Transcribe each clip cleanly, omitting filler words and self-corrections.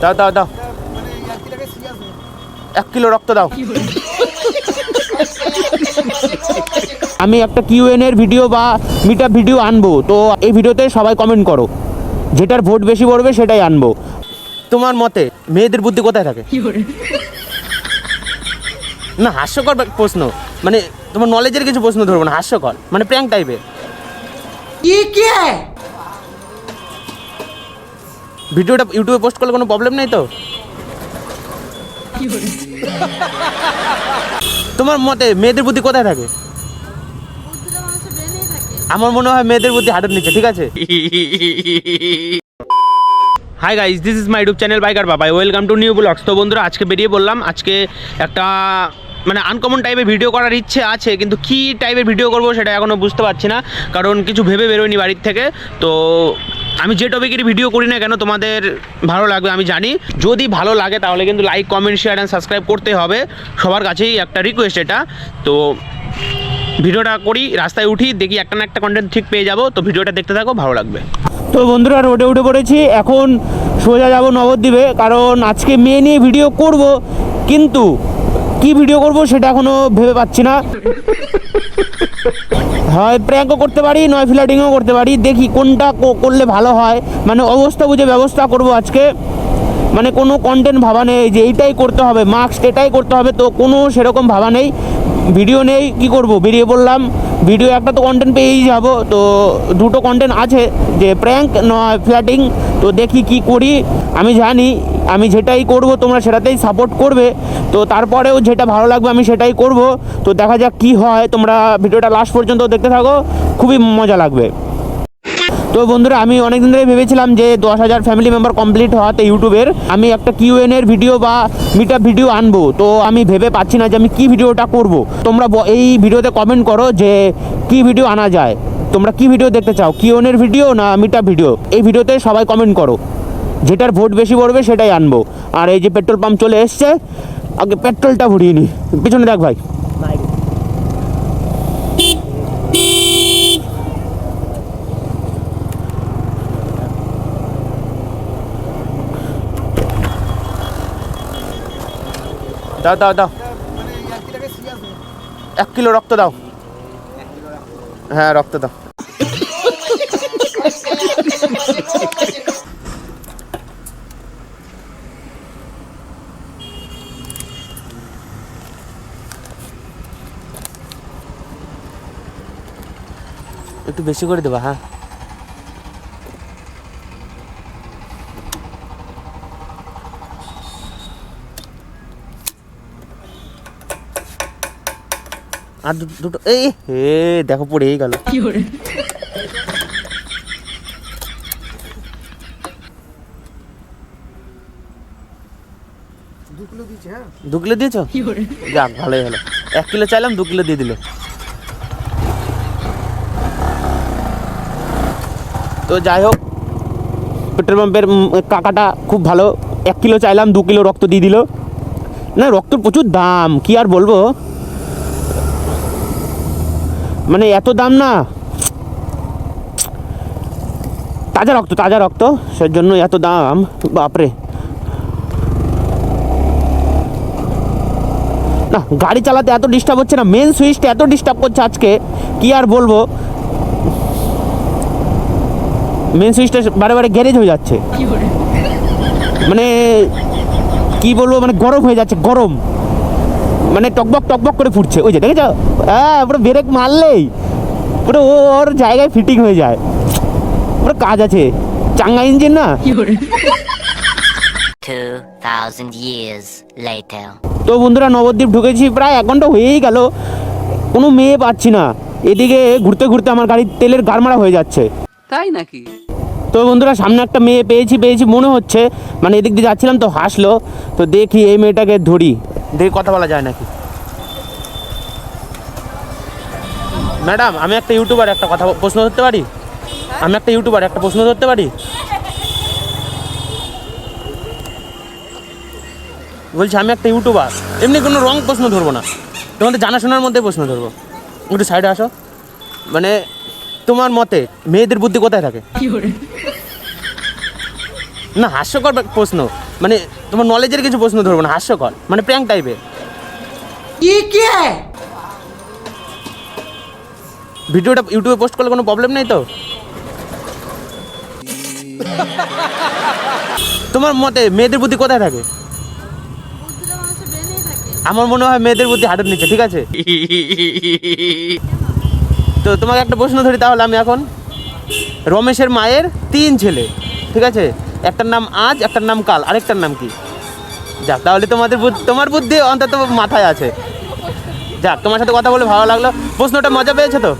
দাও দাও দাও 1 কিলো রক্ত দাও। আমি একটা কিউএন এর ভিডিও বা মিটআপ ভিডিও আনবো, তো এই ভিডিওতে সবাই কমেন্ট করো, যেটার ভোট বেশি পড়বে সেটাই আনবো। তোমার মতে মেয়েদের বুদ্ধি কোথায় থাকে? না, হাস্যকর প্রশ্ন, মানে তোমার নলেজের কিছু প্রশ্ন ধরবো না, হাস্যকর মানে প্র্যাঙ্ক টাইপের। ভিডিওটা ইউটিউবে পোস্ট করলে কোনো প্রবলেম নেই তো? তোমার মতে মেয়েদের বুদ্ধি কোথায় থাকে? আমার মনে হয় মেয়েদের বুদ্ধি হাঁটুর নিচে, ঠিক আছে? Hi guys, this is my YouTube channel biker বাবাই, ওয়েলকাম টু নিউ ব্লগস। তো বন্ধুরা, আজকে বেরিয়ে বললাম, আজকে একটা মানে আনকমন টাইপের ভিডিও করার ইচ্ছে আছে, কিন্তু কী টাইপের ভিডিও করবো সেটা এখনও বুঝতে পারছি না, কারণ কিছু ভেবে বেরোয়নি বাড়ির থেকে। তো আমি যে টপিকের ভিডিও করি না কেন তোমাদের ভালো লাগবে আমি জানি। যদি ভালো লাগে তাহলে কিন্তু like, comment, share and subscribe করতে হবে, সবার কাছেই একটা রিকোয়েস্ট এটা। তো ভিডিওটা করি, রাস্তায় উঠি, দেখি একটা না একটা কন্টেন্ট ঠিক পেয়ে যাবো। তো ভিডিওটা দেখতে থাকো, ভালো লাগবে। তো বন্ধুরা, রোডে উঠে পড়েছি, এখন সোজা যাব নবদ্বীপে, কারণ আজকে মেয়ে নিয়ে ভিডিও করব, কিন্তু কি ভিডিও করব সেটা এখনো ভেবে পাচ্ছি না। হয় প্র্যাঙ্কও করতে পারি, নয় ফ্ল্যাটিংও করতে পারি, দেখি কোনটা করলে ভালো হয়। মানে অবস্থা বুঝে ব্যবস্থা করব আজকে, মানে কোনো কন্টেন্ট ভাবা নেই যে এইটাই করতে হবে, মাস্ক এটাই করতে হবে, তো কোনো সেরকম ভাবা নেই, ভিডিও নেই, কি করব, বেরিয়ে পড়লাম। ভিডিও একটা তো কন্টেন্ট পেয়েই যাব, তো দুটো কন্টেন্ট আছে, যে প্র্যাঙ্ক নয় ফ্ল্যাটিং। তো দেখি কি করি, আমি জানি আমি যেটাই করব তোমরা সেটাতেই সাপোর্ট করবে, তো তারপরেও যেটা ভালো লাগবে আমি সেটাই করব। তো দেখা যাক কি হয়, তোমরা ভিডিওটা লাস্ট পর্যন্ত দেখতে থাকো, খুবই মজা লাগবে। তো বন্ধুরা, আমি অনেকদিন ধরে ভেবেছিলাম যে 10,000 ফ্যামিলি মেম্বার কমপ্লিট হওয়াতে ইউটিউবের আমি একটা কিউএন এর ভিডিও বা মিটআপ ভিডিও আনবো, তো আমি ভেবে পাচ্ছি না যে আমি কি ভিডিওটা করব। তোমরা এই ভিডিওতে কমেন্ট করো যে কি ভিডিও আনা যায়, তোমরা কি ভিডিও দেখতে চাও, কিউএন এর ভিডিও না মিটআপ ভিডিও। এই ভিডিওতে সবাই কমেন্ট করো, যেটার ভোট বেশি পড়বে সেটাই আনবো। আর এই যে পেট্রোল পাম্প চলে এসছে, আগে পেট্রোলটা ভরিয়ে নি। পিছনে দেখ ভাই, দাও দাও দাও 1 কিলো রক্ত দাও। হ্যাঁ, রক্ত দাও। একটু বেশি করে দেবা, হ্যাঁ। আর দুটো, এই হে দেখো পড়েই গেল। 2 কিলো দিয়েছো? যাক, ভালোই হলো, 1 কিলো চাইলাম 2 কিলো দিয়ে দিলে। তো যাই হোক, পেট্রোল পাম্পের কাকাটা খুব ভালো, 1 কিলো চাইলাম 2 কিলো রক্ত দিয়ে দিল। না, রক্তর প্রচুর দাম, কি আর বলবো, মানে এত দাম না, তাজা রক্ত সেজন্য এত দাম, বাপরে। না, গাড়ি চালাতে এত ডিস্টার্ব হচ্ছে না, মেন সুইচটা এত ডিস্টার্ব করছে আজকে, কি আর বলবো, মেন সুইচটা বারে বারে গ্যারেজ হয়ে যাচ্ছে, মানে কি বলবো, মানে গরম হয়ে যাচ্ছে, গরম, মানে টকবক করে ফুটছে। ওই যে দেখেছো, হ্যাঁ, পুরো ব্রেক মারলেই পুরো ওর জায়গায় ফিটিং হয়ে যায়, পুরো কাজ আছে, চাঙ্গা ইঞ্জিন না। 2000 years later. তো বন্ধুরা, নবদ্বীপ ঢুকেছি, প্রায় 1 ঘন্টা হয়েই গেল, কোনো মেয়ে পাচ্ছি না। এদিকে ঘুরতে ঘুরতে আমার গাড়ির তেলের গাড়মারা হয়ে যাচ্ছে। তাই নাকি? তো বন্ধুরা, সামনে একটা মেয়ে পেয়েছি মনে হচ্ছে, মানে এদিক দিয়ে যাচ্ছিলাম তো হাসলো, তো দেখি এই মেয়েটাকে ধরি, দেখি কথা বলা যায় নাকি। ম্যাডাম, আমি একটা ইউটিউবার, একটা কথা প্রশ্ন ধরতে পারি? আমি একটা ইউটিউবার, একটা প্রশ্ন ধরতে পারি? বলছি আমি একটা ইউটিউবার, এমনি কোনো রং প্রশ্ন ধরবো না, তোমাদের জানাশোনার মধ্যে প্রশ্ন ধরবো। একটু সাইডে আসো। মানে তোমার মতে মেয়েদের বুদ্ধি কোথায় থাকে? না হাস্যকর প্রশ্ন, মানে তোমার নলেজের কিছু প্রশ্ন ধরবো না, হাস্যকর মানে প্র্যাঙ্ক টাইপের। ভিডিওটা ইউটিউবে পোস্ট করলে কোনো প্রবলেম নেই তো? তোমার মতে মেয়েদের বুদ্ধি কোথায় থাকে? বুদ্ধিটা মানুষের ব্রেনেই থাকে। আমার মনে হয় মেয়েদের বুদ্ধি হাঁটুর নিচে, ঠিক আছে? তো তোমাকে একটা প্রশ্ন ধরি তাহলে আমি এখন। রমেশের মায়ের 3 ছেলে, ঠিক আছে? একটার নাম আজ, একটার নাম কাল, আরেকটার নাম কি? যাক, তাহলে তোমার বুদ্ধি অন্তত মাথায় আছে। যাক, তোমার সাথে কথা বলে ভালো লাগলো। প্রশ্নটা মজা পেয়েছো তো?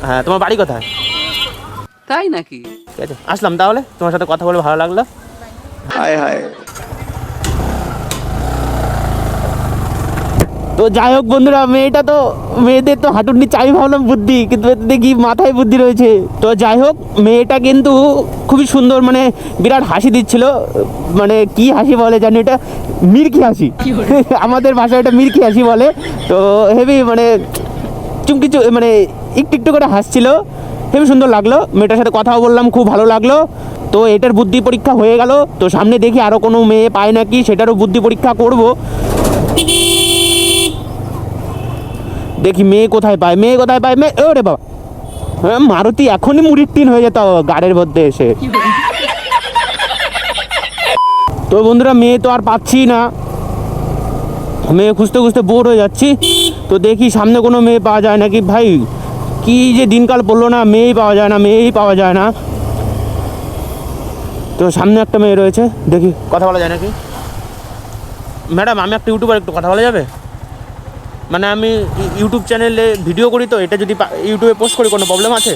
হ্যাঁ, তোমার বাড়ি কোথায়? তাই নাকি? ঠিক আছে, আসলাম তাহলে, তোমার সাথে কথা বলে ভালো লাগলো। হায় হায়। তো যাই হোক বন্ধুরা, মেয়েদের তো হাঁটুর নিচে, আমি ভাবলাম বুদ্ধি, কিন্তু এতে দেখি মাথায় বুদ্ধি রয়েছে। তো যাই হোক, মেয়েটা কিন্তু খুবই সুন্দর, মানে বিরাট হাসি দিচ্ছিল, মানে কি হাসি বলে জানি, এটা মির্কি হাসি। আমাদের ভাষায় এটা মির্কি হাসি বলে। তো হেভি মানে মানে একটু একটু করে হাসছিল, হেবি সুন্দর লাগলো। মেয়েটার সাথে কথাও বললাম, খুব ভালো লাগলো। তো এটার বুদ্ধি পরীক্ষা হয়ে গেল। তো সামনে দেখি আরও কোনো মেয়ে পায় নাকি, সেটারও বুদ্ধি পরীক্ষা করব। দেখি মেয়ে কোথায় পায়, মেয়ে ওরে বাবা, মারুতি এখনই মুড়ির টিন হয়ে যেত গাড়ির মধ্যে এসে। তো বন্ধুরা, মেয়ে তো আর পাচ্ছি না, মেয়ে খুঁজতে খুঁজতে বোর হয়ে যাচ্ছি। তো দেখি সামনে কোনো মেয়ে পাওয়া যায় নাকি। ভাই কি যে দিনকাল পড়লো না, মেয়েই পাওয়া যায় না। তো সামনে একটা মেয়ে রয়েছে, দেখি কথা বলা যায় নাকি। ম্যাডাম, আমি একটা ইউটিউবার, একটু কথা বলা যাবে? মানে আমি ইউটিউব চ্যানেলে ভিডিও করি, তো এটা যদি ইউটিউবে পোস্ট করি কোনো প্রবলেম আছে?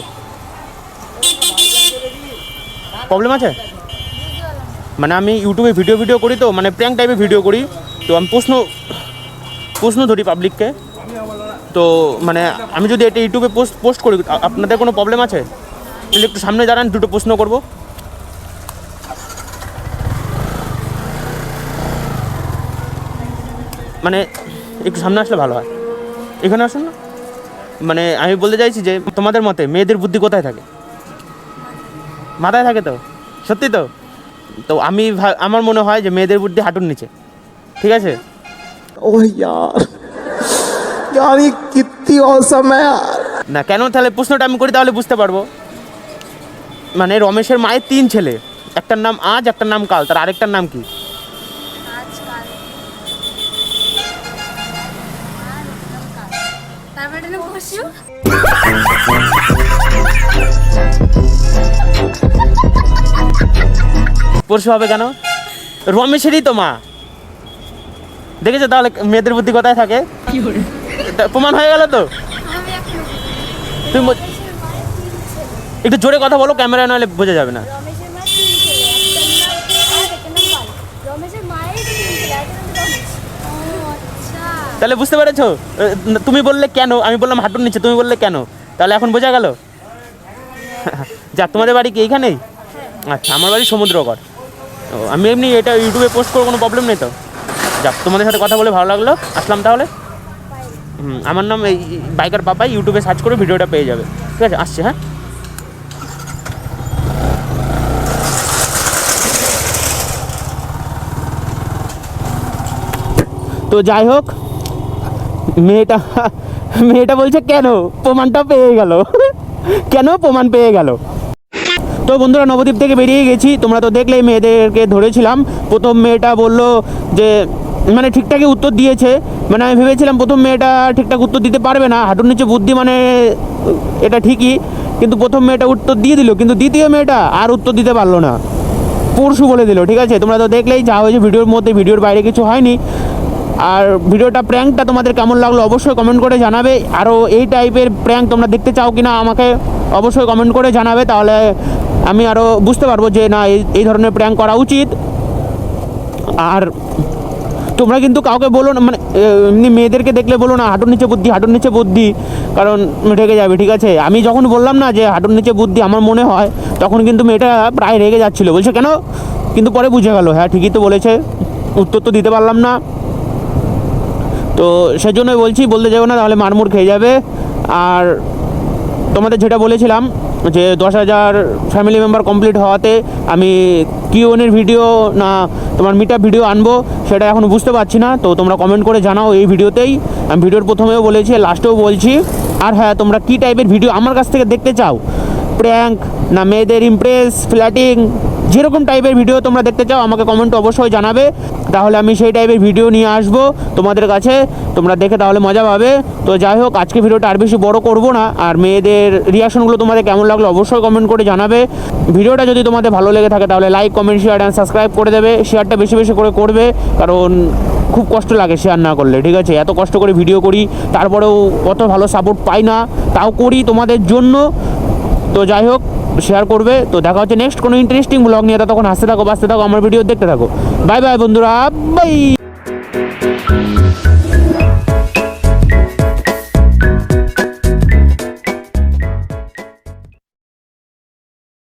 মানে আমি ইউটিউবে ভিডিও করি, তো মানে প্র্যাঙ্ক টাইপের ভিডিও করি। তো আমি প্রশ্ন ধরি পাবলিককে। তো মানে আমি যদি এটা ইউটিউবে পোস্ট করি, আপনাদের কোনো প্রবলেম আছে? তাহলে একটু সামনে দাঁড়ান, দুটো প্রশ্ন করব। মানে একটু সামনে আসলে ভালো হয়, এখানে আসুন না। মানে আমি বলতে চাইছি যে তোমাদের মতে মেয়েদের বুদ্ধি কোথায় থাকে? মাথায় থাকে তো? সত্যি তো? তো আমার মনে হয় যে মেয়েদের বুদ্ধি হাঁটুর নিচে, ঠিক আছে? ओह यार, यार ये कितनी औसम है यार। না কেন, তাহলে প্রশ্নটা আমি করি, তাহলে বুঝতে পারবো। মানে রমেশের মায়ের 3 ছেলে, একটার নাম আজ, একটার নাম কাল, তার আরেকটার নাম কি? আজকাল আর একদম কাল। তারপরে এটা বসু। পরশু হবে কেন? রমেশেরই তো মা। দেখেছো তাহলে মেয়েদের বুদ্ধি কোথায় থাকে? প্রমাণ হয়ে গেল তো? আমি এখন তুমি রমেশের মায়ের 3 ছেলে। একটু জোরে কথা বলো, ক্যামেরা নাহলে বোঝা যাবে না। রমেশের মায়ের 3 ছেলে, একটার নাম আজ, একটার নাম কাল। রমেশের মায়ের 3 ছেলে, একটার নাম রমেশ। ও আচ্ছা। তাহলে বুঝতে পেরেছো? তুমি বললে কেন, আমি বললাম হাঁটুর নিচে, তুমি বললে কেন, তাহলে এখন বোঝা গেল। যাক, তোমাদের বাড়ি কি এইখানেই? আচ্ছা, আমার বাড়ি সমুদ্রগড়। ও, আমি এমনি এটা ইউটিউবে পোস্ট করবো, কোনো প্রবলেম নেই তো? যাক, তোমাদের সাথে কথা বলে ভালো লাগলো, আসলাম তাহলে। আমার নাম এই বাইকার পাপাই, ইউটিউবে সার্চ করে ভিডিওটা পেয়ে যাবে, ঠিক আছে? আসছে, হ্যাঁ। তো যাই হোক, মেয়েটা বলছে কেন, প্রমাণটা পেয়ে গেল। কেন প্রমাণ পেয়ে গেল। তো বন্ধুরা, নবদ্বীপ থেকে বেরিয়ে গেছি, তোমরা তো দেখলেই মেয়েদেরকে ধরেছিলাম। প্রথম মেয়েটা বলল যে মানে ঠিকঠাকই উত্তর দিয়েছে। মানে আমি ভেবেছিলাম প্রথম মেয়েটা ঠিকঠাক উত্তর দিতে পারবে না, হাঁটুর নিচে বুদ্ধি মানে এটা ঠিকই, কিন্তু প্রথম মেয়েটা উত্তর দিয়ে দিল, কিন্তু দ্বিতীয় মেয়েটা আর উত্তর দিতে পারলো না, পরশু বলে দিল, ঠিক আছে? তোমরা তো দেখলেই যা হয়েছে ভিডিওর মধ্যে, ভিডিওর বাইরে কিছু হয়নি। আর ভিডিওটা প্র্যাঙ্কটা তোমাদের কেমন লাগলো অবশ্যই কমেন্ট করে জানাবে। আরও এই টাইপের প্র্যাঙ্ক তোমরা দেখতে চাও কি না আমাকে অবশ্যই কমেন্ট করে জানাবে, তাহলে আমি আরও বুঝতে পারবো যে না এই ধরনের প্র্যাঙ্ক করা উচিত। আর তোমরা কিন্তু কাউকে বলো না, মানে এমনি মেয়েদেরকে দেখলে বলো না হাঁটুর নিচে বুদ্ধি, কারণ রেগে যাবে, ঠিক আছে? আমি যখন বললাম না যে হাঁটুর নিচে বুদ্ধি আমার মনে হয়, তখন কিন্তু মেয়েটা প্রায় রেগে যাচ্ছিলো, বলছে কেন, কিন্তু পরে বুঝে গেল হ্যাঁ ঠিকই তো বলেছে, উত্তর তো দিতে পারলাম না। তো সেজন্যই বলতে যাবো না, তাহলে মারমুর খেয়ে যাবে। আর তোমাদের যেটা বলেছিলাম যে 10,000 ফ্যামিলি মেম্বার কমপ্লিট হওয়াতে আমি কিউএনের ভিডিও না তোমার মিটআপ ভিডিও আনবো সেটা এখন বুঝতে পারছি না। তো তোমরা কমেন্ট করে জানাও এই ভিডিওতেই। আমি ভিডিওর প্রথমেও বলেছি, লাস্টেও বলছি। আর হ্যাঁ, তোমরা কী টাইপের ভিডিও আমার কাছ থেকে দেখতে চাও, প্র্যাঙ্ক না মেয়েদের ইমপ্রেস, ফ্ল্যাটিং, যেরকম টাইপের ভিডিও তোমরা দেখতে চাও আমাকে কমেন্ট অবশ্যই জানাবে, তাহলে আমি সেই টাইপের ভিডিও নিয়ে আসবো তোমাদের কাছে, তোমরা দেখে তাহলে মজা পাবে। তো যাই হোক, আজকে ভিডিওটা আর বেশি বড় করব না। আর মেয়েদের রিয়াকশনগুলো তোমাদের কেমন লাগলো অবশ্যই কমেন্ট করে জানাবে। ভিডিওটা যদি তোমাদের ভালো লেগে থাকে তাহলে like, comment, share and subscribe করে দেবে। শেয়ারটা বেশি বেশি করে করবে, কারণ খুব কষ্ট লাগে শেয়ার না করলে, ঠিক আছে? এত কষ্ট করে ভিডিও করি, তারপরেও অত ভালো সাপোর্ট পাই না, তাও করি তোমাদের জন্য। তো যাই হোক, শেয়ার করবে। তো দেখা হচ্ছে নেক্সট কোনো ইন্টারেস্টিং ব্লগ নিয়ে। তখন হাসতে থাকো, বাঁচতে থাকো, আমার ভিডিও দেখতে থাকো। বাই বাই বন্ধুরা, বাই।